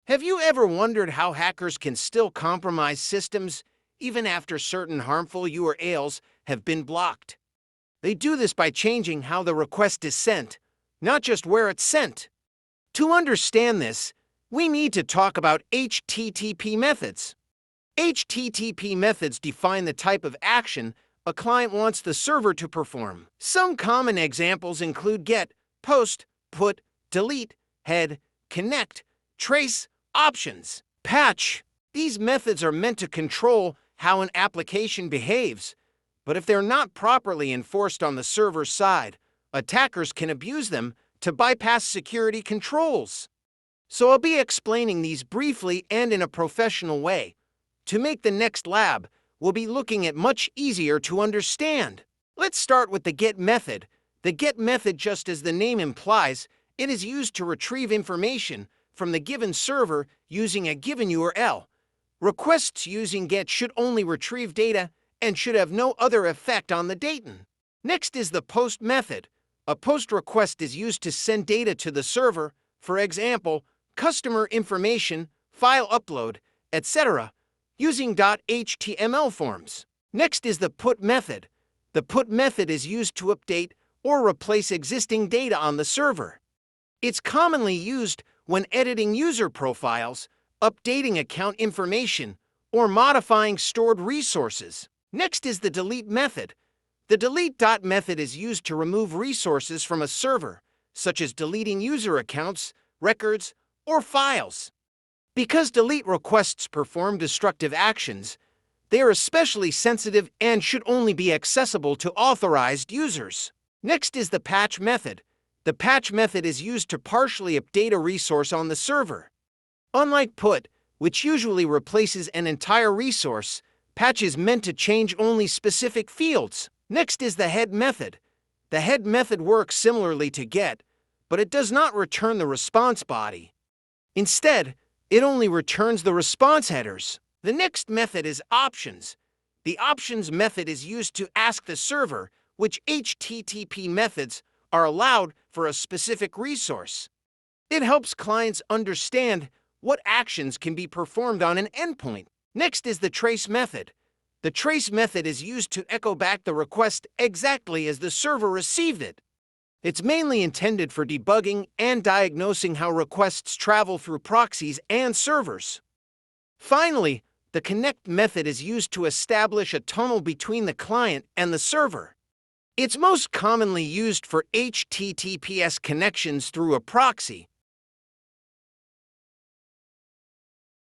Have you ever wondered how hackers can still compromise systems even after certain harmful URLs have been blocked? They do this by changing how the request is sent, not just where it's sent. To understand this, we need to talk about HTTP methods. HTTP methods define the type of action a client wants the server to perform. Some common examples include get, post, put, delete, head, connect, trace, options, patch. These methods are meant to control how an application behaves, but if they're not properly enforced on the server side, attackers can abuse them to bypass security controls. So I'll be explaining these briefly and in a professional way. To make the next lab, we'll be looking at much easier to understand. Let's start with the get method. The get method, just as the name implies, it is used to retrieve information from the given server using a given URL. Requests using get should only retrieve data and should have no other effect on the data. Next is the post method. A post request is used to send data to the server, for example, customer information, file upload, etc., using .html forms. Next is the put method. The put method is used to update or replace existing data on the server. It's commonly used when editing user profiles, updating account information, or modifying stored resources. Next is the delete method. The delete method is used to remove resources from a server, such as deleting user accounts, records, or files. Because delete requests perform destructive actions, they are especially sensitive and should only be accessible to authorized users. Next is the patch method. The patch method is used to partially update a resource on the server. Unlike put, which usually replaces an entire resource, patch is meant to change only specific fields. Next is the head method. The head method works similarly to get, but it does not return the response body. Instead, it only returns the response headers. The next method is options. The options method is used to ask the server which HTTP methods are allowed for a specific resource. It helps clients understand what actions can be performed on an endpoint. Next is the trace method. The trace method is used to echo back the request exactly as the server received it. It's mainly intended for debugging and diagnosing how requests travel through proxies and servers. Finally, the connect method is used to establish a tunnel between the client and the server. It's most commonly used for HTTPS connections through a proxy,